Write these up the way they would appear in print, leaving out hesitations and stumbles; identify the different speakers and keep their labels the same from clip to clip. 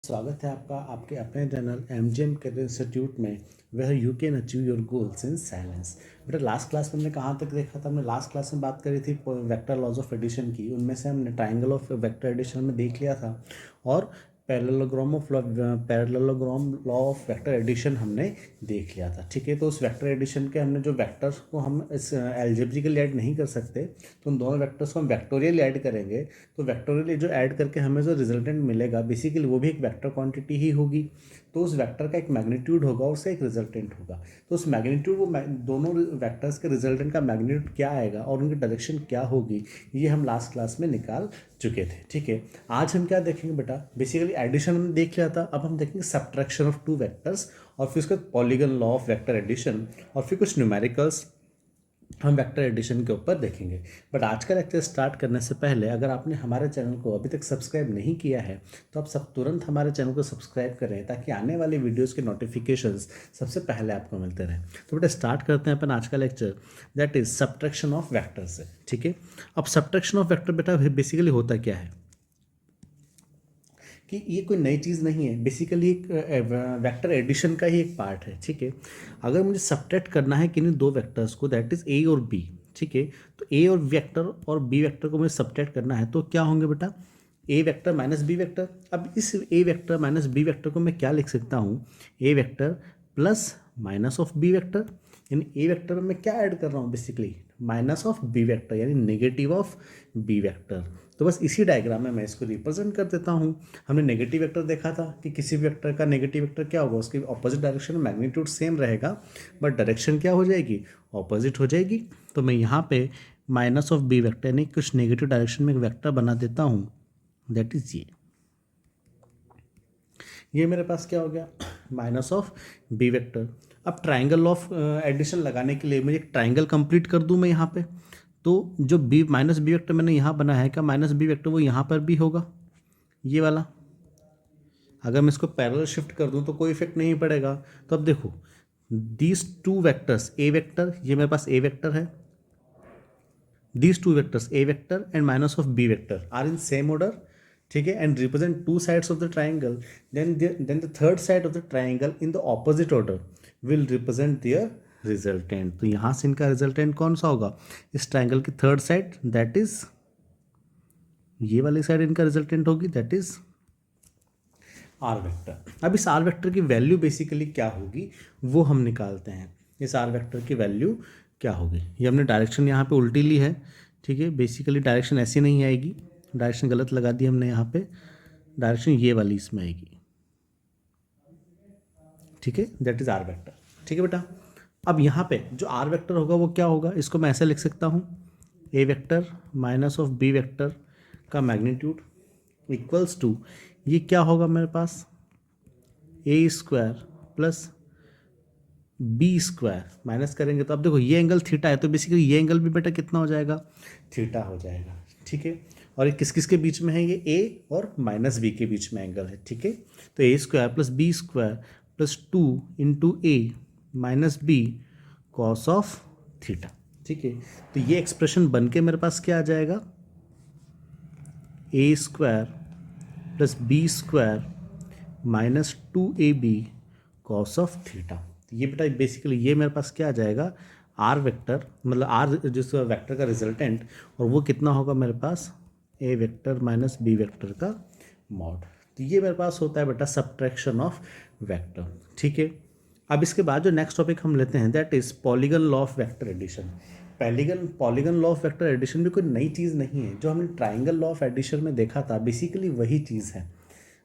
Speaker 1: स्वागत है आपका आपके अपने चैनल एमजीएम करियर इंस्टीट्यूट में where you can achieve your goals in silence. बेटा लास्ट क्लास में हमने कहाँ तक देखा था? हमने लास्ट क्लास में बात करी थी वेक्टर लॉज ऑफ एडिशन की। उनमें से हमने ट्राइंगल ऑफ वेक्टर एडिशन में देख लिया था और parallelogram law of vector addition हमने देख लिया था। ठीक है, तो उस वेक्टर एडिशन के हमने जो वेक्टर्स को हम इस एल्जेब्रिकली ऐड नहीं कर सकते, तो उन दोनों वेक्टर्स को हम वेक्टोरियल ऐड करेंगे। तो वेक्टोरियल जो ऐड करके हमें जो रिजल्टेंट मिलेगा बेसिकली वो भी एक वेक्टर क्वांटिटी ही होगी। तो उस वेक्टर का एक मैग्नीट्यूड होगा और उससे एक रिजल्टेंट होगा। तो उस मैग्नीट्यूड वो दोनों वेक्टर्स के रिजल्टेंट का मैग्नीट्यूड क्या आएगा और उनकी डायरेक्शन क्या होगी, ये हम लास्ट क्लास में निकाल चुके थे। ठीक है, आज हम क्या देखेंगे बेटा? बेसिकली एडिशन हमने देख लिया था, अब हम देखेंगे सब्ट्रैक्शन ऑफ टू वेक्टर्स और फिर उसके बाद polygon law of vector addition और फिर कुछ न्यूमेरिकल्स हम वेक्टर एडिशन के ऊपर देखेंगे। बट आज का लेक्चर स्टार्ट करने से पहले अगर आपने हमारे चैनल को अभी तक सब्सक्राइब नहीं किया है तो आप सब तुरंत हमारे चैनल को सब्सक्राइब करें ताकि आने वाली वीडियोस के नोटिफिकेशंस सबसे पहले आपको मिलते रहें। तो बेटा स्टार्ट करते हैं अपन आज का lecture, that is subtraction of vector से। ठीक है, अब सब्ट्रैक्शन ऑफ वेक्टर बेटा बेसिकली होता क्या है कि ये कोई नई चीज़ नहीं है, बेसिकली एक वेक्टर एडिशन का ही एक पार्ट है। ठीक है, अगर मुझे सब्ट्रैक्ट करना है किन्हीं दो वेक्टर्स को, दैट इज ए और बी। ठीक है, तो ए और वेक्टर और बी वेक्टर को मुझे सब्ट्रैक्ट करना है तो क्या होंगे बेटा? A vector minus B vector. अब इस A vector minus B vector को मैं क्या लिख सकता हूँ? A vector plus minus of B vector. यानी ए वेक्टर में मैं क्या ऐड कर रहा हूँ? Basically minus of B vector यानी नेगेटिव ऑफ बी वेक्टर। तो बस इसी डायग्राम में मैं इसको रिप्रेजेंट कर देता हूँ। हमने नेगेटिव वेक्टर देखा था कि किसी भी वेक्टर का नेगेटिव वेक्टर क्या होगा, उसकी ऑपोजिट डायरेक्शन में मैग्नीट्यूड सेम रहेगा बट डायरेक्शन क्या हो जाएगी? ऑपोजिट हो जाएगी। तो मैं यहाँ पे माइनस ऑफ बी वेक्टर यानी कुछ नेगेटिव डायरेक्शन में एक वेक्टर बना देता हूँ, दैट इज ये मेरे पास क्या हो गया? Minus of B vector. अब ट्राइंगल ऑफ एडिशन लगाने के लिए मुझे एक ट्राइंगल कंप्लीट कर दूं मैं यहाँ पे, तो जो बी माइनस बी वेक्टर मैंने यहाँ बनाया है, क्या माइनस बी वेक्टर वो यहाँ पर भी होगा? ये वाला अगर मैं इसको पैरेलल शिफ्ट कर दूं तो कोई इफेक्ट नहीं पड़ेगा। तो अब देखो these two vectors, A vector, ये मेरे पास ए वेक्टर है, these two vectors a vector and minus of b vector are in same order. ठीक है, and represent two sides of the triangle, then the third side of the triangle in the opposite order will represent their resultant। तो यहाँ से इनका resultant कौन सा होगा? इस ट्राइंगल की थर्ड साइड, दैट इज ये वाली साइड इनका रिजल्टेंट होगी, दैट इज आर वेक्टर। अब इस आर वेक्टर की वैल्यू बेसिकली क्या होगी वो हम निकालते हैं। इस आर वेक्टर की वैल्यू क्या होगी? ये हमने डायरेक्शन यहाँ पे उल्टी ली है। ठीक है, बेसिकली डायरेक्शन ऐसी नहीं आएगी, डायरेक्शन गलत लगा दी हमने यहाँ पे, डायरेक्शन ये वाली इसमें आएगी। ठीक है, दैट इज आर वेक्टर। ठीक है बेटा, अब यहाँ पे जो आर वेक्टर होगा वो क्या होगा? इसको मैं ऐसे लिख सकता हूँ, A vector minus of B vector का मैग्नीट्यूड इक्वल्स टू, ये क्या होगा मेरे पास? A square plus B square. Minus करेंगे तो अब देखो ये एंगल थीटा है, तो बेसिकली ये एंगल भी बेटा कितना हो जाएगा? थीटा हो जाएगा। ठीक है, और ये किस किस के बीच में है? ये ए और माइनस बी के बीच में एंगल है। ठीक है, तो A square plus B square plus 2 into A minus B cos of theta. ठीक है, तो ये एक्सप्रेशन बन के मेरे पास क्या आ जाएगा? A square plus B square minus 2ab cos of theta. ये बेटा बेसिकली ये मेरे पास क्या आ जाएगा? आर वेक्टर, मतलब आर जिस वेक्टर का रिजल्टेंट, और वो कितना होगा मेरे पास? A vector minus B vector का मॉड। तो ये मेरे पास होता है बेटा सब्ट्रैक्शन ऑफ वेक्टर। ठीक है, अब इसके बाद जो नेक्स्ट टॉपिक हम लेते हैं that is polygon law of vector addition. Polygon law of vector addition भी कोई नई चीज़ नहीं है, जो हमने ट्राइंगल लॉ ऑफ एडिशन में देखा था बेसिकली वही चीज़ है,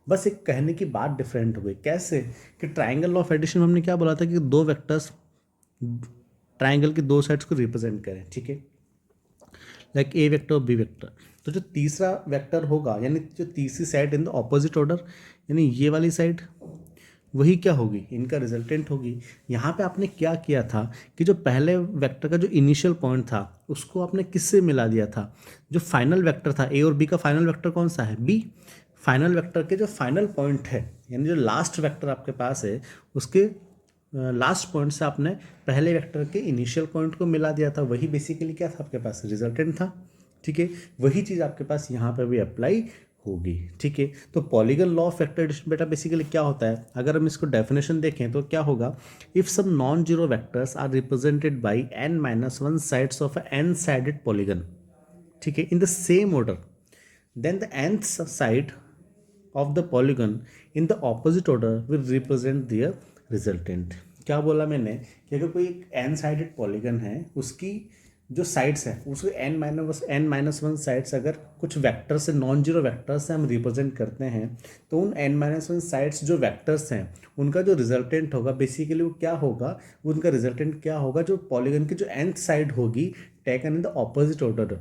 Speaker 1: बस एक कहने की बात डिफरेंट हो गई। कैसे? कि ट्राइंगल लॉ ऑफ एडिशन में हमने क्या बोला था कि दो वेक्टर्स ट्राइंगल की दो साइड्स को रिप्रेजेंट करें। ठीक है, लाइक ए वेक्टर और बी वेक्टर। तो जो तीसरा वेक्टर होगा यानी जो तीसरी side in the opposite order, यानी ये वाली साइड, वही क्या होगी? इनका रिजल्टेंट होगी। यहाँ पे आपने क्या किया था कि जो पहले वेक्टर का जो इनिशियल पॉइंट था उसको आपने किससे मिला दिया था? जो फाइनल वेक्टर था ए और बी का फाइनल वेक्टर कौन सा है? बी। फाइनल वेक्टर के जो फाइनल पॉइंट है यानी जो लास्ट वेक्टर आपके पास है उसके लास्ट पॉइंट से आपने पहले वेक्टर के इनिशियल पॉइंट को मिला दिया था, वही बेसिकली क्या था आपके पास? रिजल्टेंट था। ठीक है, वही चीज़ आपके पास यहाँ पर भी अप्लाई होगी। ठीक है, तो polygon law of vector addition बेटा बेसिकली क्या होता है, अगर हम इसको डेफिनेशन देखें तो क्या होगा, if some non zero vectors are represented by n-1 sides of a n sided polygon, ठीक है, in the same order, then the nth side of the polygon in the opposite order will represent their resultant। क्या बोला मैंने कि अगर कोई एक n sided polygon है, उसकी जो साइड्स है उसको n-1 साइड्स अगर कुछ वेक्टर से नॉन जीरो वेक्टर से हम रिप्रेजेंट करते हैं, तो उन n-1 साइड्स जो वेक्टर्स हैं उनका जो रिजल्टेंट होगा बेसिकली वो क्या होगा, उनका रिजल्टेंट क्या होगा, जो पॉलीगन की जो nth साइड होगी taken in the opposite order,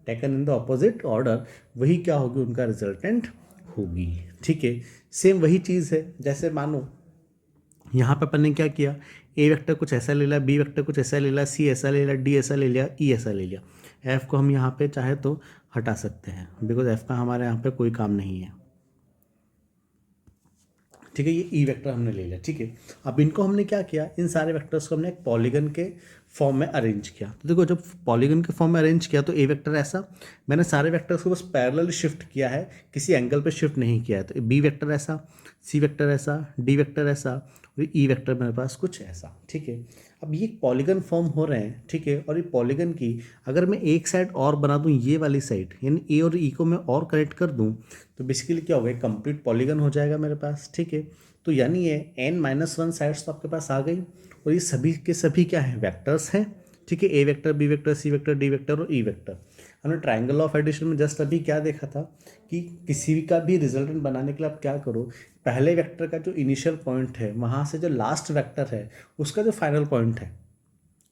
Speaker 1: taken in the opposite order, वही क्या होगी, उनका रिजल्टेंट होगी। ठीक है, सेम वही चीज़ है, जैसे मानो यहाँ पे अपन ने क्या किया, ए वेक्टर कुछ ऐसा ले लिया, बी वेक्टर कुछ ऐसा ले लिया, सी ऐसा ले लिया, डी ऐसा ले लिया, ई ऐसा ले लिया। एफ को हम यहाँ पे चाहे तो हटा सकते हैं, बिकॉज एफ का हमारे यहाँ पे कोई काम नहीं है। ठीक है, ये ई वेक्टर हमने ले लिया। ठीक है, अब इनको हमने क्या किया, इन सारे वेक्टर्स को हमने एक पॉलीगन के फॉर्म में अरेंज किया। तो देखो जब पॉलीगन के फॉर्म में अरेंज किया तो ए वेक्टर ऐसा, मैंने सारे वेक्टर्स को बस पैरेलल शिफ्ट किया है, किसी एंगल पे शिफ्ट नहीं किया है। तो बी वेक्टर ऐसा, सी वेक्टर ऐसा, डी वेक्टर ऐसा, और ई वेक्टर मेरे पास कुछ ऐसा। ठीक है, अब ये पॉलीगन फॉर्म हो रहे हैं। ठीक है, और ये पॉलीगन की अगर मैं एक साइड और बना दूं, ये वाली साइड यानी ए और ई को मैं और कनेक्ट कर दूं, तो बेसिकली क्या होगा, कंप्लीट पॉलीगन हो जाएगा मेरे पास। ठीक है, तो यानी ये n-1 साइड्स तो आपके पास आ गई, और ये सभी के सभी क्या है, वेक्टर्स हैं। ठीक है, ए vector, B vector, C vector, D vector और ई वेक्टर। हमने ट्राइंगल ऑफ एडिशन में जस्ट अभी क्या देखा था कि किसी का भी रिजल्टेंट बनाने के लिए आप क्या करो, पहले वेक्टर का जो इनिशियल पॉइंट है वहाँ से जो लास्ट वेक्टर है उसका जो फाइनल पॉइंट है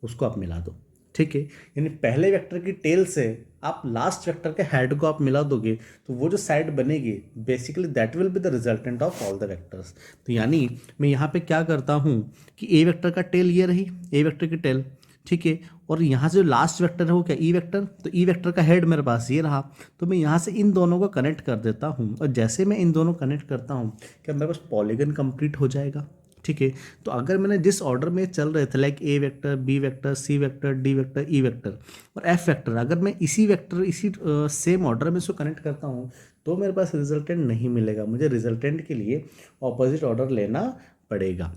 Speaker 1: उसको आप मिला दो। ठीक है, यानी पहले वेक्टर की टेल से आप लास्ट वेक्टर के हेड को आप मिला दोगे, तो वो जो साइड बनेगी basically that will be the resultant of all the vectors. तो यानी मैं यहाँ पे क्या करता हूँ कि ए वेक्टर का टेल ये रही, ए वेक्टर की टेल। ठीक है, और यहाँ से जो लास्ट वेक्टर है वो क्या, ई वेक्टर, तो ई वेक्टर का हेड मेरे पास ये रहा, तो मैं यहाँ से इन दोनों को कनेक्ट कर देता हूँ, और जैसे मैं इन दोनों कनेक्ट करता हूँ क्या मेरे पास पॉलीगन कंप्लीट हो जाएगा। ठीक है, तो अगर मैंने जिस ऑर्डर में चल रहे थे like A vector, B vector, C vector, D vector, E vector और एफ वेक्टर, अगर मैं इसी वेक्टर इसी सेम ऑर्डर में इसको कनेक्ट करता हूँ तो मेरे पास रिजल्टेंट नहीं मिलेगा, मुझे रिजल्टेंट के लिए ऑपोजिट ऑर्डर लेना पड़ेगा।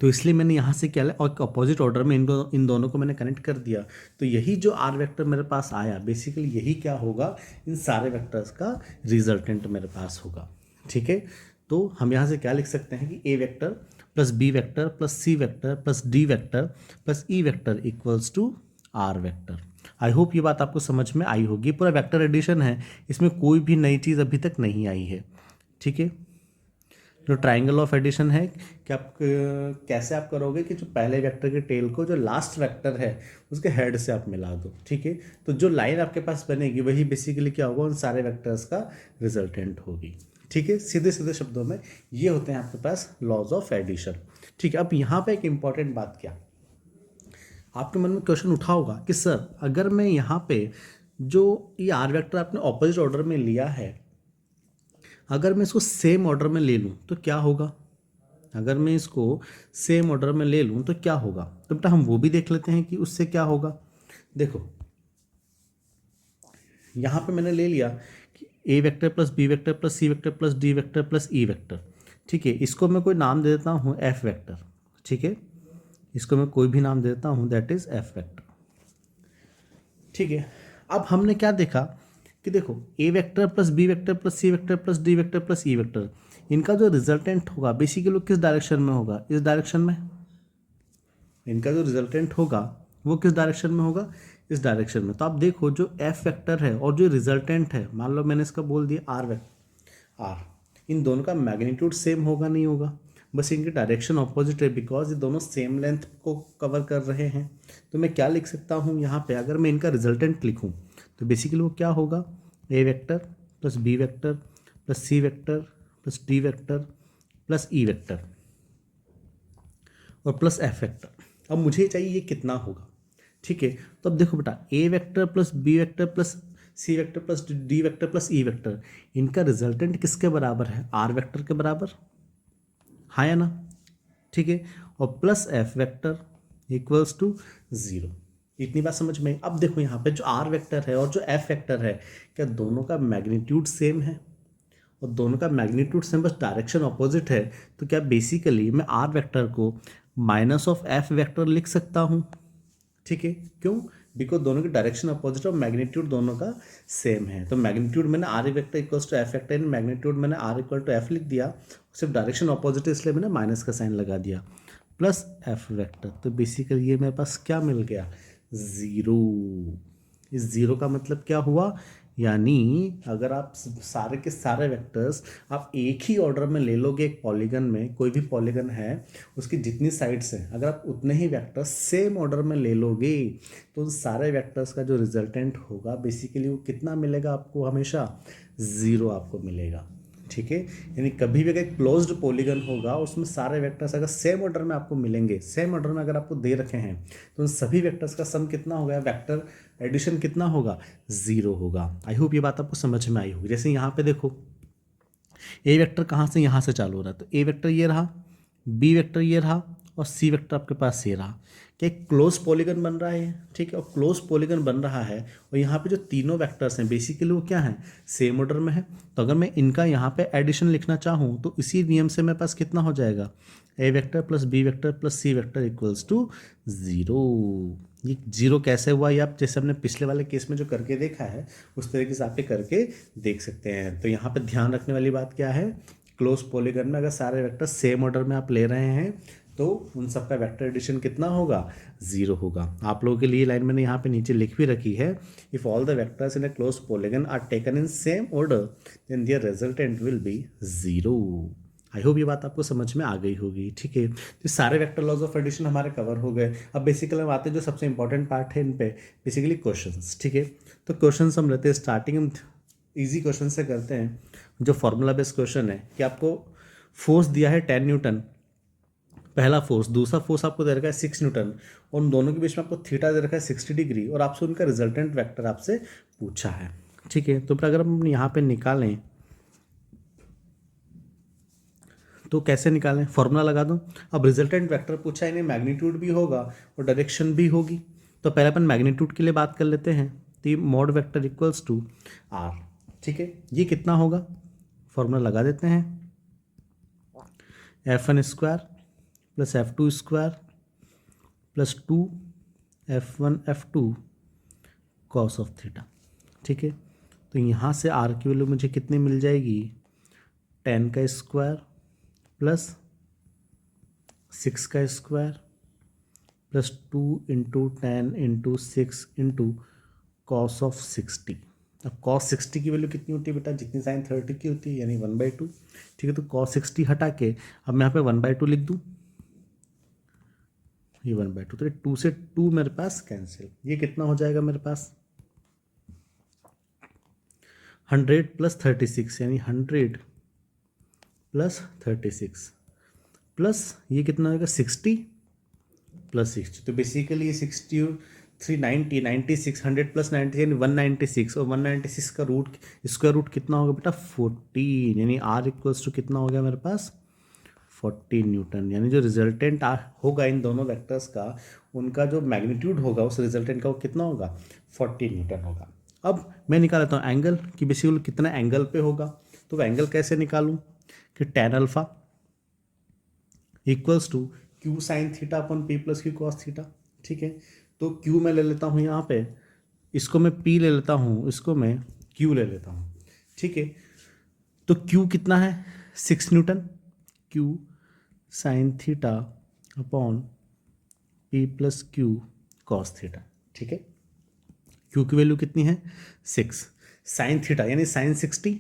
Speaker 1: तो इसलिए मैंने यहाँ से क्या लिया, और अपोजिट ऑर्डर में इन दोनों को मैंने कनेक्ट कर दिया, तो यही जो आर वेक्टर मेरे पास आया बेसिकली यही क्या होगा, इन सारे वेक्टर्स का रिजल्टेंट मेरे पास होगा। ठीक है, तो हम यहाँ से क्या लिख सकते हैं कि A vector plus B vector plus C vector plus D vector plus E vector equals to R vector. I hope ये बात आपको समझ में आई होगी। पूरा वेक्टर एडिशन है, इसमें कोई भी नई चीज़ अभी तक नहीं आई है। ठीक है, जो ट्राइंगल ऑफ एडिशन है कि आप कैसे आप करोगे कि जो पहले वेक्टर के टेल को जो लास्ट वेक्टर है उसके हेड से आप मिला दो। ठीक है, तो जो लाइन आपके पास बनेगी वही बेसिकली क्या होगा, उन सारे वेक्टर्स का रिजल्टेंट होगी। ठीक है, सीधे सीधे शब्दों में ये होते हैं आपके पास लॉज ऑफ एडिशन। ठीक है, अब यहाँ पे एक इंपॉर्टेंट बात, क्या आपके मन में क्वेश्चन उठा होगा कि सर अगर मैं यहाँ पे जो ये आर वेक्टर आपने ऑपोजिट ऑर्डर में लिया है, अगर मैं इसको सेम ऑर्डर में ले लूँ तो क्या होगा, अगर मैं इसको सेम ऑर्डर में ले लूँ तो क्या होगा, तो बेटा हम वो भी देख लेते हैं कि उससे क्या होगा। देखो यहाँ पे मैंने ले लिया कि A vector plus B vector plus C vector plus D vector plus E vector. ठीक है, इसको मैं कोई नाम दे देता हूँ एफ वेक्टर। ठीक है, इसको मैं कोई भी नाम दे देता हूँ, दैट इज एफ वेक्टर। ठीक है, अब हमने क्या देखा कि देखो A vector plus B vector plus C vector plus D vector plus E vector, इनका जो रिजल्टेंट होगा बेसिकली किस डायरेक्शन में होगा, इस डायरेक्शन में। इनका जो रिजल्टेंट होगा वो किस डायरेक्शन में होगा, इस डायरेक्शन में। तो आप देखो जो एफ वेक्टर है और जो रिजल्टेंट है, मान लो मैंने इसका बोल दिया आर वेक्टर, आर, इन दोनों का मैग्नीट्यूड सेम होगा नहीं होगा, बस इनकी डायरेक्शन ऑपोजिट है, बिकॉज ये दोनों सेम लेंथ को कवर कर रहे हैं। तो मैं क्या लिख सकता हूँ यहाँ पे, अगर मैं इनका रिजल्टेंट लिखूँ तो बेसिकली वो क्या होगा, A vector plus B vector plus C vector plus D vector plus E vector और प्लस एफ वेक्टर। अब मुझे चाहिए ये कितना होगा। ठीक है, तो अब देखो बेटा A vector plus B vector plus C vector plus D vector plus E vector, इनका रिजल्टेंट किसके बराबर है, आर वेक्टर के बराबर, हाँ या ना। ठीक है, और plus F vector equals to 0। इतनी बात समझ में आई। अब देखो यहाँ पे जो आर वेक्टर है और जो एफ वेक्टर है, क्या दोनों का मैग्नीट्यूड सेम है? और दोनों का मैग्नीट्यूड सेम, बस डायरेक्शन अपोजिट है। तो क्या बेसिकली मैं आर वेक्टर को माइनस ऑफ एफ वेक्टर लिख सकता हूँ? ठीक है, क्यों? बिकॉज दोनों की डायरेक्शन अपोजिट और मैग्नीट्यूड दोनों का सेम है। तो मैग्नीट्यूड मैंने R vector equals to F vector, in magnitude मैंने आर इक्वल टू एफ लिख दिया, सिर्फ डायरेक्शन अपोजिट है इसलिए मैंने माइनस का साइन लगा दिया, प्लस एफ वेक्टर। तो बेसिकली ये मेरे पास क्या मिल गया? ज़ीरो। इस ज़ीरो का मतलब क्या हुआ? यानी अगर आप सारे के सारे वेक्टर्स आप एक ही ऑर्डर में ले लोगे, एक पॉलीगन में कोई भी पॉलीगन है उसकी जितनी साइड्स हैं, अगर आप उतने ही वेक्टर्स सेम ऑर्डर में ले लोगे तो उन सारे वेक्टर्स का जो रिजल्टेंट होगा बेसिकली वो कितना मिलेगा आपको? हमेशा ज़ीरो आपको मिलेगा। ठीक है, यानी कभी भी अगर क्लोज्ड पॉलीगन होगा उसमें सारे वेक्टर्स अगर सेम ऑर्डर में आपको मिलेंगे, सेम ऑर्डर में अगर आपको दे रखे हैं, तो उन सभी वेक्टर्स का सम कितना होगा? वेक्टर एडिशन कितना होगा? ज़ीरो होगा। आई होप ये बात आपको समझ में आई होगी। जैसे यहाँ पे देखो, ए वेक्टर कहाँ से, यहाँ से चालू हो रहा है, तो ए वेक्टर ये रहा, बी वेक्टर ये रहा और सी वेक्टर आपके पास ये रहा। क्या एक क्लोज पॉलीगन बन रहा है? ठीक है, और क्लोज पॉलीगन बन रहा है और यहाँ पे जो तीनों वेक्टर्स हैं बेसिकली वो क्या हैं? सेम ऑर्डर में है। तो अगर मैं इनका यहाँ पे एडिशन लिखना चाहूँ तो इसी नियम से मेरे पास कितना हो जाएगा? A vector plus B vector plus C vector equals to zero. ये जीरो कैसे हुआ? ये आप जैसे हमने पिछले वाले केस में जो करके देखा है उस तरीके से आप ये करके देख सकते हैं। तो यहाँ पे ध्यान रखने वाली बात क्या है? क्लोज पॉलीगन में अगर सारे वेक्टर सेम ऑर्डर में आप ले रहे हैं तो उन सबका वेक्टर एडिशन कितना होगा? ज़ीरो होगा। आप लोगों के लिए लाइन मैंने यहाँ पे नीचे लिख भी रखी है, if all the vectors in a close polygon are taken in same order then their resultant will be zero. I hope ये बात आपको समझ में आ गई होगी। ठीक है, तो सारे वेक्टर लॉज ऑफ एडिशन हमारे कवर हो गए। अब बेसिकली हम आते हैं जो सबसे इंपॉर्टेंट पार्ट है इन पे, बेसिकली क्वेश्चंस। ठीक है, तो क्वेश्चंस हम लेते हैं स्टार्टिंग हम इजी क्वेश्चन से करते हैं। जो फॉर्मूला बेस्ड क्वेश्चन है कि आपको फोर्स दिया है 10 न्यूटन, पहला फोर्स, दूसरा फोर्स आपको दे रखा है 6 न्यूटन और उन दोनों के बीच में आपको थीटा दे रखा है 60 डिग्री और आपसे उनका रिजल्टेंट वेक्टर आपसे पूछा है। ठीक है, तो फिर अगर हम यहाँ पे निकालें तो कैसे निकालें? फॉर्मूला लगा दूं। अब रिजल्टेंट वेक्टर पूछा है, इन्हें मैग्नीट्यूड भी होगा और डायरेक्शन भी होगी। तो पहले अपन मैग्नीट्यूड के लिए बात कर लेते हैं। तो mod vector equals to R. ठीक है, ये कितना होगा? फॉर्मूला लगा देते हैं, F1 square plus F2 square plus 2 F1 F2 cos of theta. ठीक है, तो यहाँ से आर की वैल्यू मुझे कितनी मिल जाएगी? 10 का स्क्वायर प्लस 6 का square plus 2 into 10 into 6 into cos of 60। अब कॉस 60 की वैल्यू कितनी होती है बेटा? जितनी साइन 30 की होती है, यानी 1/2। ठीक है, तो कॉस 60 हटा के अब मैं यहाँ पे 1/2 लिख दूँ, ये 1/2, तो 2 से 2 मेरे पास कैंसिल। ये कितना हो जाएगा मेरे पास? 100 प्लस 36, यानी 100 प्लस 36 प्लस ये कितना होगा? 60 प्लस 60। तो बेसिकली ये 60 390 96 100 प्लस 90 यानी 196 और 196 का रूट स्क्वायर रूट कितना होगा बेटा? 14, यानी आर इक्वल्स टू कितना हो गया मेरे पास? 40 न्यूटन। यानी जो रिजल्टेंट होगा इन दोनों वेक्टर्स का, उनका जो मैग्नीट्यूड होगा उस रिजल्टेंट का वो कितना होगा? 40 न्यूटन होगा। अब मैं निकाल लेता हूँ एंगल कि बेसिकली कितना एंगल पे होगा। तो एंगल कैसे निकालूँ? कि tan alpha equals to Q sine theta अपन P plus Q cos theta. ठीक है, तो क्यू मैं ले लेता हूँ यहाँ पे, इसको मैं पी ले लेता हूँ, इसको मैं क्यू ले लेता हूँ। ठीक है, तो क्यू कितना है? 6 Newton. Q sine theta upon P plus Q cos theta. ठीक है, क्यू की वैल्यू कितनी है? 6। साइन थीटा यानी साइन 60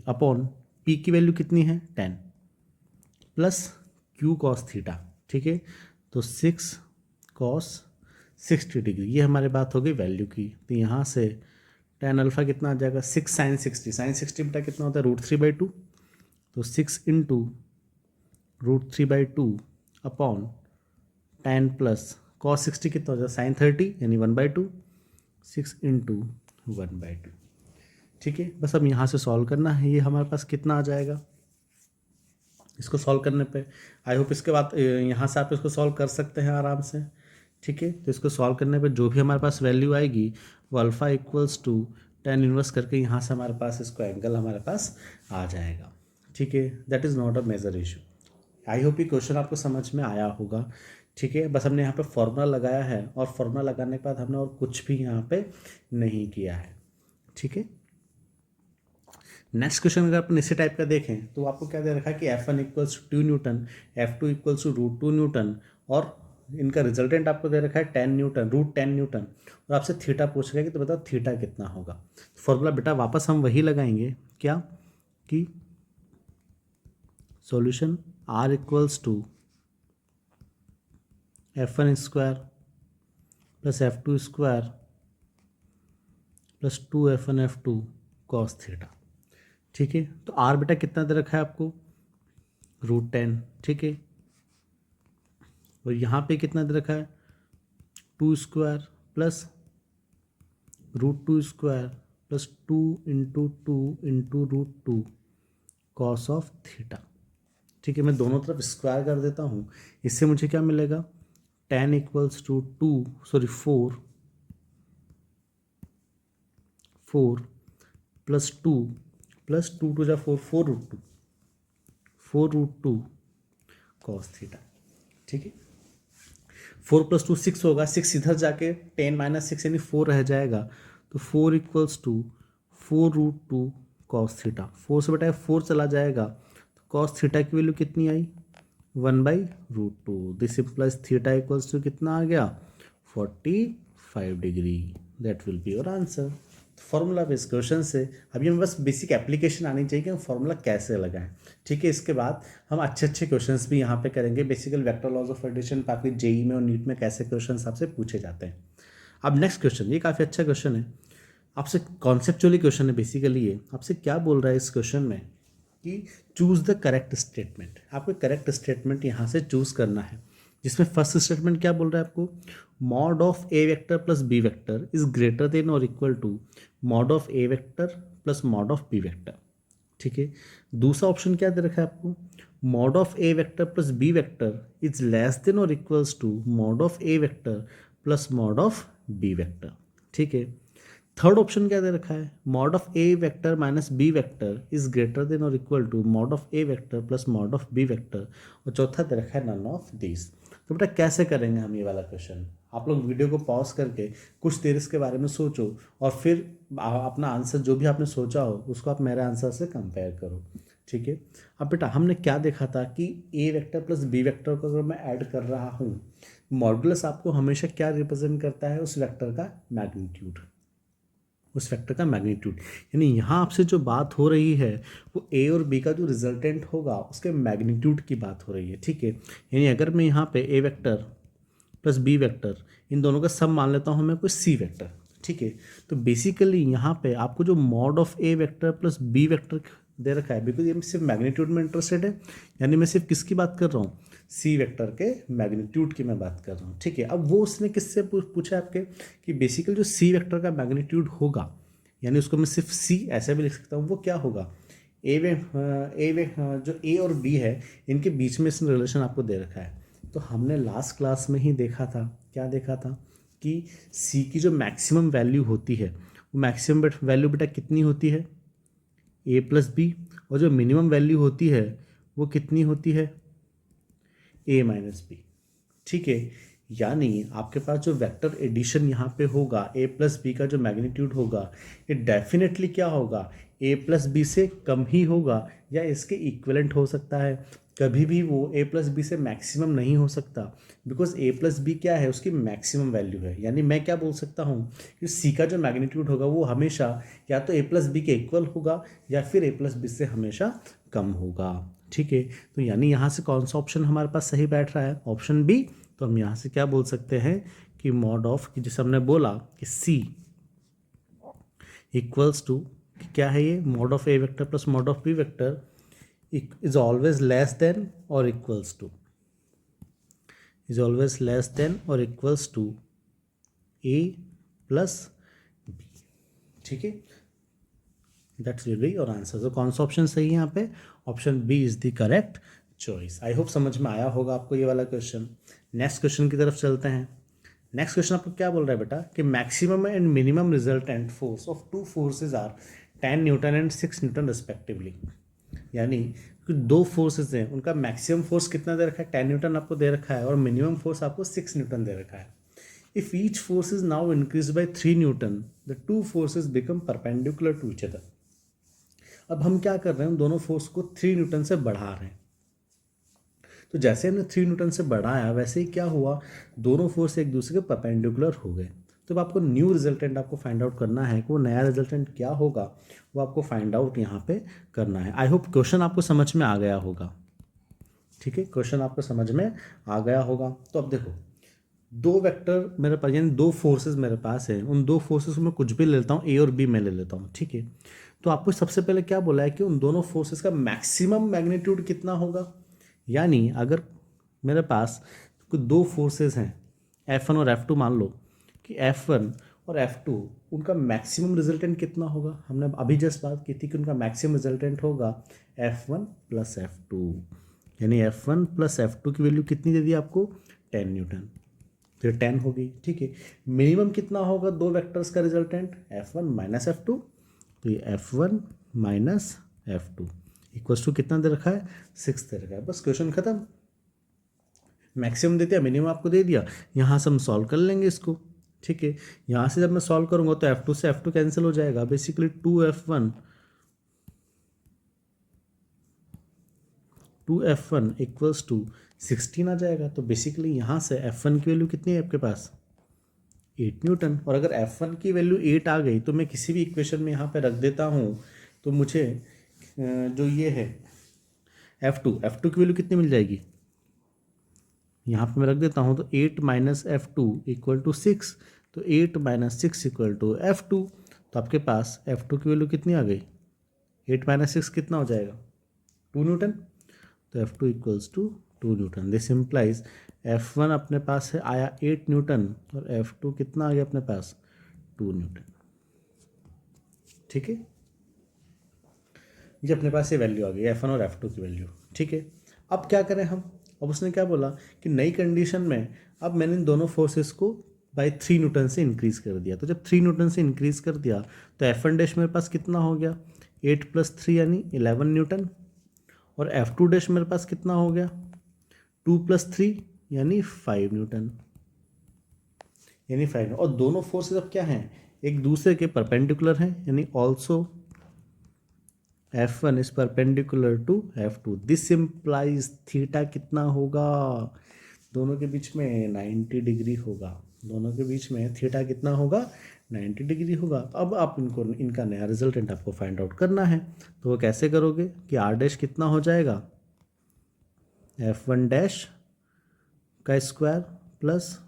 Speaker 1: अपॉन पी की वैल्यू कितनी है? 10 प्लस क्यू कॉस थीटा। ठीक है, तो 6 कॉस 60 डिग्री, ये हमारे बात हो गई वैल्यू की। तो यहाँ से tan अल्फा कितना आ जाएगा? 6 साइन 60। साइन 60 बेटा कितना होता है? √3/2। तो 6 into √3/2 upon tan plus cos 60 कितना हो जाएगा? साइन 30 यानी 1/2। 6 इंटू 1/2। ठीक है, बस अब यहाँ से सॉल्व करना है। ये हमारे पास कितना आ जाएगा? इसको सॉल्व करने पे आई होप इसके बाद यहाँ से आप इसको सॉल्व कर सकते हैं आराम से, ठीक है। तो इसको सॉल्व करने पे जो भी हमारे पास वैल्यू आएगी वो alpha equals to tan inverse करके यहाँ से हमारे पास इसको एंगल हमारे पास आ जाएगा, ठीक है। That is not a major issue. I hope ये क्वेश्चन आपको समझ में आया होगा, ठीक है। बस हमने यहाँ पे फॉर्मूला लगाया है और फॉर्मूला लगाने के बाद हमने और कुछ भी यहाँ पे नहीं किया है, ठीक है। नेक्स्ट क्वेश्चन अगर अपन इसी टाइप का देखें तो आपको क्या दे रखा है कि F1 equals to 2 newton, F2 equals to √2 newton और इनका रिजल्टेंट आपको दे रखा है 10 न्यूटन, √10 न्यूटन, और आपसे थीटा पूछ रहा है कि तो बताओ थीटा कितना होगा। फॉर्मूला बेटा वापस हम वही लगाएंगे, क्या कि solution R equals to F1 square plus F2 square plus 2F1 F2 cos theta, ठीक है। तो R बेटा कितना दे रखा है आपको √10, ठीक है। और यहाँ पे कितना दे रखा है 2 square plus √2 square plus 2 into 2 into √2 cos of theta, ठीक है। मैं दोनों तरफ स्क्वायर कर देता हूँ, इससे मुझे क्या मिलेगा 10 इक्वल्स टू 4 प्लस 2 प्लस 2 टू जा 4 √2 कॉस थीटा, ठीक है। 4 प्लस 2 6 होगा, 6 इधर जाके 10 माइनस 6 यानी 4 रह जाएगा, तो 4 इक्वल्स टू 4 √2 कॉस थीटा। 4 से बेटा 4 चला जाएगा तो कॉस थीटा की वैल्यू कितनी आई 1/√2। This implies theta equals to कितना आ गया 45 degree. That will be your answer. Formula पे इस क्वेश्चन से अभी हमें बस बेसिक एप्लीकेशन आनी चाहिए कि हम फॉर्मूला कैसे लगाएं, ठीक है। इसके बाद हम अच्छे अच्छे क्वेश्चंस भी यहाँ पे करेंगे, basically vector laws of addition ताकि जेई में और नीट में कैसे क्वेश्चंस आपसे पूछे जाते हैं। अब नेक्स्ट क्वेश्चन, ये काफ़ी अच्छा क्वेश्चन है, आपसे कॉन्सेप्चुअली क्वेश्चन है। बेसिकली ये आपसे क्या बोल रहा है इस क्वेश्चन में कि चूज़ द करेक्ट स्टेटमेंट। आपको करेक्ट स्टेटमेंट यहाँ से चूज़ करना है, जिसमें फर्स्ट स्टेटमेंट क्या बोल रहा है आपको mod of A vector plus B vector is greater than or equal to mod of A vector plus mod of B vector, ठीक है। दूसरा ऑप्शन क्या दे रखा है आपको mod of A vector plus B vector is less than or equals to mod of A vector plus mod of B vector, ठीक है। थर्ड ऑप्शन क्या दे रखा है mod of A vector minus B vector is greater than or equal to mod of A vector plus mod of B vector, और चौथा दे रखा है नन ऑफ दिस। तो बेटा कैसे करेंगे हम ये वाला क्वेश्चन, आप लोग वीडियो को पॉज करके कुछ देर इसके बारे में सोचो और फिर अपना आंसर जो भी आपने सोचा हो उसको आप मेरे आंसर से कंपेयर करो, ठीक है। अब बेटा हमने क्या देखा था कि A vector plus B vector को अगर मैं ऐड कर रहा हूँ, मॉडुलस आपको हमेशा क्या रिप्रेजेंट करता है उस वेक्टर का मैग्नीट्यूड, उस वेक्टर का मैग्नीट्यूड। यानी यहाँ आपसे जो बात हो रही है वो ए और बी का जो रिजल्टेंट होगा उसके मैग्नीट्यूड की बात हो रही है, ठीक है। यानी अगर मैं यहाँ पे ए वेक्टर प्लस बी वेक्टर इन दोनों का सम मान लेता हूँ मैं कोई सी वेक्टर, ठीक है। तो बेसिकली यहाँ पे आपको जो mod of A vector plus B vector दे रखा है, बिकॉज ये सिर्फ मैग्नीट्यूड में इंटरेस्टेड है, यानी मैं सिर्फ किसकी बात कर रहा हूँ सी वेक्टर के मैग्नीट्यूड की मैं बात कर रहा हूँ, ठीक है। अब वो उसने किससे पूछा आपके कि बेसिकली जो सी वेक्टर का मैग्नीट्यूड होगा, यानी उसको मैं सिर्फ सी ऐसे भी लिख सकता हूँ, वो क्या होगा जो ए और बी है इनके बीच में इसने रिलेशन आपको दे रखा है। तो हमने लास्ट क्लास में ही देखा था, क्या देखा था कि सी की जो मैक्सिमम वैल्यू होती है वो मैक्सिमम वैल्यू बेटा कितनी होती है ए प्लस बी, और जो मिनिमम वैल्यू होती है वो कितनी होती है ए माइनस बी, ठीक है। यानी आपके पास जो वेक्टर एडिशन यहाँ पे होगा ए प्लस बी का जो मैग्नीट्यूड होगा ये डेफिनेटली क्या होगा ए प्लस बी से कम ही होगा या इसके इक्विवेलेंट हो सकता है। कभी भी वो ए प्लस बी से मैक्सिमम नहीं हो सकता, बिकॉज ए प्लस बी क्या है उसकी मैक्सिमम वैल्यू है। यानी मैं क्या बोल सकता हूँ कि सी का जो मैग्नीट्यूड होगा वो हमेशा या तो ए प्लस बी के इक्वल होगा या फिर ए प्लस बी से हमेशा कम होगा, ठीक है। तो यानी यहाँ से कौन सा ऑप्शन हमारे पास सही बैठ रहा है ऑप्शन बी। तो हम यहाँ से क्या बोल सकते हैं कि मॉड ऑफ कि जैसे हमने बोला कि सी इक्वल्स टू क्या है ये mod of A vector plus mod of B vector is always less than or equals to a plus b, ठीक है। That's really your answer. तो कौन सा ऑप्शन सही है यहाँ पे option B is the correct choice. I hope समझ में आया होगा आपको ये वाला क्वेश्चन। नेक्स्ट क्वेश्चन की तरफ चलते हैं। नेक्स्ट क्वेश्चन आपको क्या बोल रहा है बेटा कि maximum and minimum resultant force of two forces are 10 newton and 6 newton respectively. यानी कि दो फोर्सेज हैं, उनका मैक्सिमम फोर्स कितना दे रखा है, 10 न्यूटन आपको दे रखा है, और मिनिमम फोर्स आपको 6 न्यूटन दे रखा है। If each force is now increase by 3 newton the two forces become perpendicular to each other. अब हम क्या कर रहे हैं, दोनों फोर्स को 3 न्यूटन से बढ़ा रहे हैं। तो जैसे हमने 3 न्यूटन से बढ़ाया वैसे ही क्या हुआ, दोनों फोर्स एक दूसरे के परपेंडिकुलर हो गए। तो अब आपको न्यू रिजल्टेंट आपको फाइंड आउट करना है कि वो नया रिजल्टेंट क्या होगा, वो आपको फाइंड आउट यहाँ पे करना है। आई होप क्वेश्चन आपको समझ में आ गया होगा। ठीक है, क्वेश्चन आपको समझ में आ गया होगा। तो अब देखो, दो वेक्टर मेरे पास यानी दो फोर्सेस मेरे पास है, उन दो फोर्सेस में कुछ भी ले लेता हूँ, ए और बी में ले लेता हूँ। ठीक है, तो आपको सबसे पहले क्या बोला है कि उन दोनों फोर्सेस का मैक्सिमम मैग्नीट्यूड कितना होगा। यानी अगर मेरे पास कुछ दो फोर्सेस हैं F1 और F2, मान लो कि F1 और F2 उनका मैक्सिमम रिजल्टेंट कितना होगा। हमने अभी जस्ट बात की थी कि उनका मैक्सिमम रिजल्टेंट होगा F1 प्लस F2, यानी F1 प्लस F2 की वैल्यू कितनी दे दी आपको, 10 न्यूटन। तो ये 10 होगी। ठीक है, मिनिमम कितना होगा दो वेक्टर्स का रिजल्टेंट, F1 माइनस F2। तो ये F1 minus F2 equals to कितना दे रखा है, 6 दे रखा है। बस क्वेश्चन खत्म। मैक्सिमम दे दिया, मिनिमम आपको दे दिया, यहाँ से हम सॉल्व कर लेंगे इसको। ठीक है, यहाँ से जब मैं सॉल्व करूँगा तो F2 से F2 कैंसिल हो जाएगा, बेसिकली 2F1 इक्वल्स टू 16 आ जाएगा। तो बेसिकली यहाँ से F1 की वैल्यू कितनी है आपके पास, 8 न्यूटन। और अगर F1 की वैल्यू 8 आ गई तो मैं किसी भी इक्वेशन में यहाँ पे रख देता हूँ, तो मुझे जो ये है F2 की वैल्यू कितनी मिल जाएगी, यहाँ पे मैं रख देता हूँ। तो 8 माइनस F2 इक्वल टू 6, तो 8 माइनस 6 इक्वल टू F2। तो आपके पास F2 की वैल्यू कितनी आ गई, 8 माइनस 6 कितना हो जाएगा, 2 न्यूटन। तो F2 equals to 2 newton. This implies F1 अपने पास है आया 8 न्यूटन और F2 कितना आ गया अपने पास, 2 न्यूटन। ठीक है, ये अपने पास ये वैल्यू आ गई F1 और F2 की वैल्यू। ठीक है, अब क्या करें हम, अब उसने क्या बोला कि नई कंडीशन में अब मैंने इन दोनों फोर्सेस को बाय 3 न्यूटन से इंक्रीज़ कर दिया। तो जब 3 न्यूटन से इंक्रीज़ कर दिया तो F1 डैश मेरे पास कितना हो गया, 8 प्लस 3 यानी 11 न्यूटन, और F2 डैश मेरे पास कितना हो गया, 2 प्लस 3 यानी 5 न्यूटन, यानी 5। और दोनों फोर्सेस अब क्या हैं, एक दूसरे के परपेंडिकुलर हैं, यानी also F1 is perpendicular to F2। This implies theta कितना होगा, दोनों के बीच में 90 डिग्री होगा। दोनों के बीच में थीटा कितना होगा, 90 डिग्री होगा। अब आप इनका नया रिजल्टेंट आपको फाइंड आउट करना है। तो वो कैसे करोगे कि R डैश कितना हो जाएगा, F1 डैश का स्क्वायर प्लस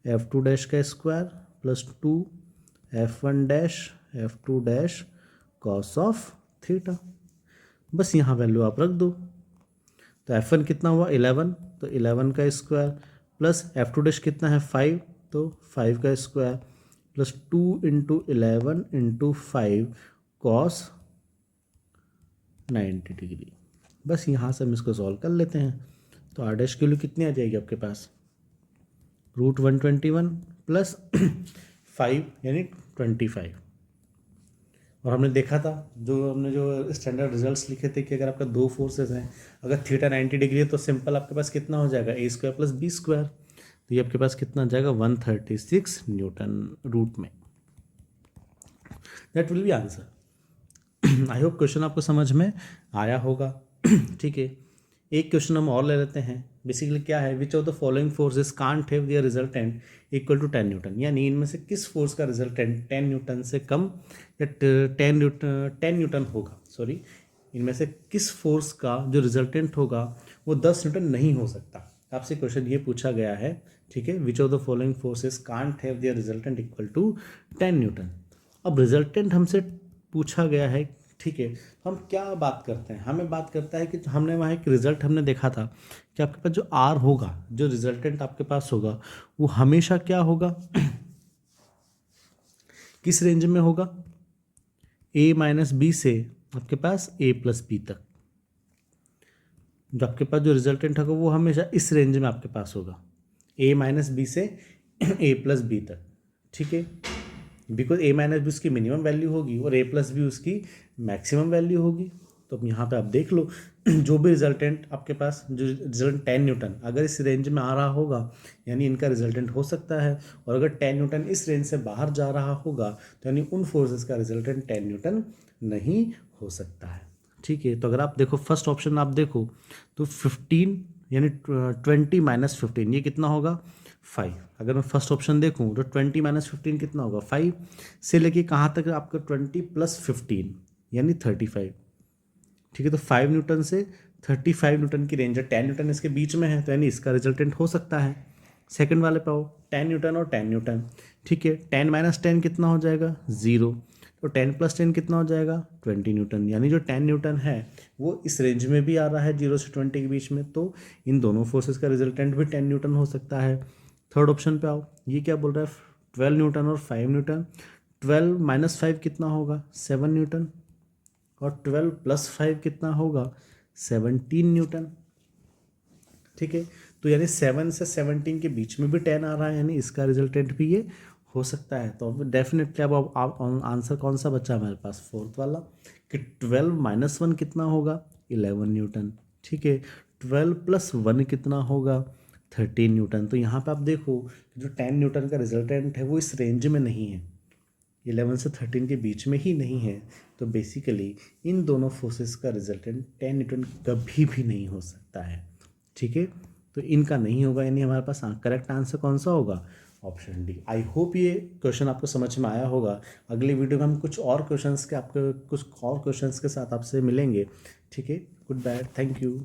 Speaker 1: F2 डैश का square plus 2 F1 dash F2 dash cos of theta. बस यहाँ वैल्यू आप रख दो। तो F1 कितना हुआ 11, तो 11 का स्क्वायर प्लस F2 डैश कितना है 5, तो 5 का square plus 2 into 11 into 5 cos 90 degree. बस यहाँ से हम इसको सॉल्व कर लेते हैं। तो R डैश की वैल्यू कितनी आ जाएगी आपके पास, √121 प्लस 5 यानी 25। और हमने देखा था हमने जो स्टैंडर्ड रिजल्ट्स लिखे थे कि अगर आपका दो फोर्सेस हैं, अगर थीटा 90 डिग्री है तो सिंपल आपके पास कितना हो जाएगा, A square plus B square. तो ये आपके पास कितना आ जाएगा, 136 न्यूटन रूट में। That will B answer. I hope question आपको समझ में आया होगा। ठीक है, एक क्वेश्चन हम और ले लेते हैं। बेसिकली क्या है, which of the following forces can't have their resultant equal to 10 newton. यानी इनमें से किस फोर्स का रिजल्टेंट 10 न्यूटन से कम या 10 न्यूटन होगा, सॉरी, इनमें से किस फोर्स का जो रिजल्टेंट होगा वो 10 न्यूटन नहीं हो सकता। आपसे क्वेश्चन ये पूछा गया है। ठीक है, which of the following forces can't have their resultant equal to 10 newton. अब रिजल्टेंट हमसे पूछा गया है। ठीक है, हम क्या बात करते हैं, हमें बात करता है कि हमने वहाँ एक रिजल्ट हमने देखा था कि आपके पास जो R होगा, जो रिजल्टेंट आपके पास होगा वो हमेशा क्या होगा, किस रेंज में होगा, A माइनस बी से आपके पास A प्लस बी तक। जो आपके पास जो रिजल्टेंट होगा वो हमेशा इस रेंज में आपके पास होगा, a माइनस बी से a प्लस बी तक, ठीक है। बिकॉज a माइनस बी उसकी मिनिमम वैल्यू होगी और a प्लस बी उसकी मैक्सिमम वैल्यू होगी। तो अब यहाँ पे आप देख लो जो भी रिजल्टेंट आपके पास जो रिजल्ट 10 न्यूटन अगर इस रेंज में आ रहा होगा यानी इनका रिजल्टेंट हो सकता है, और अगर 10 न्यूटन इस रेंज से बाहर जा रहा होगा तो यानी उन फोर्सेस का रिजल्टेंट 10 न्यूटन नहीं हो सकता है, ठीक है। तो अगर आप देखो फर्स्ट ऑप्शन आप देखो तो 15 यानी 20 माइनस 15 ये कितना होगा 5। अगर मैं फर्स्ट ऑप्शन देखूँ तो 20 माइनस 15 कितना होगा 5 से लेके कहाँ तक आपका 20 प्लस 15 यानी 35, ठीक है। तो 5 न्यूटन से 35 न्यूटन की रेंज है, 10 न्यूटन इसके बीच में है तो यानी इसका रिजल्टेंट हो सकता है। सेकंड वाले पे आओ 10 न्यूटन और 10 न्यूटन, ठीक है। 10 माइनस 10 कितना हो जाएगा 0, तो 10 प्लस 10 कितना हो जाएगा 20 न्यूटन, यानी जो 10 न्यूटन है वो इस रेंज में भी आ रहा है 0 से 20 के बीच में, तो इन दोनों फोर्सेस का रिजल्टेंट भी 10 न्यूटन हो सकता है। थर्ड ऑप्शन पे आओ, ये क्या बोल रहा है 12 न्यूटन और 5 न्यूटन। 12 माइनस 5 कितना होगा 7 न्यूटन और 12 प्लस 5 कितना होगा 17 न्यूटन, ठीक है। तो यानी 7 से 17 के बीच में भी 10 आ रहा है यानी इसका रिजल्टेंट भी ये हो सकता है। तो डेफिनेटली अब आप आंसर कौन सा बचा हमारे पास फोर्थ वाला कि 12 माइनस 1 कितना होगा 11 न्यूटन, ठीक है। 12 प्लस 1 कितना होगा 13 न्यूटन। तो यहाँ पे आप देखो जो 10 न्यूटन का रिजल्टेंट है वो इस रेंज में नहीं है, 11 से 13 के बीच में ही नहीं है। तो बेसिकली इन दोनों फोर्सेस का रिजल्टेंट 10 न्यूटन कभी भी नहीं हो सकता है, ठीक है। तो इनका नहीं होगा यानी हमारे पास करेक्ट आंसर कौन सा होगा ऑप्शन डी। आई होप ये क्वेश्चन आपको समझ में आया होगा। अगले वीडियो में हम कुछ और क्वेश्चंस के साथ आपसे मिलेंगे, ठीक है। Good bye, thank you.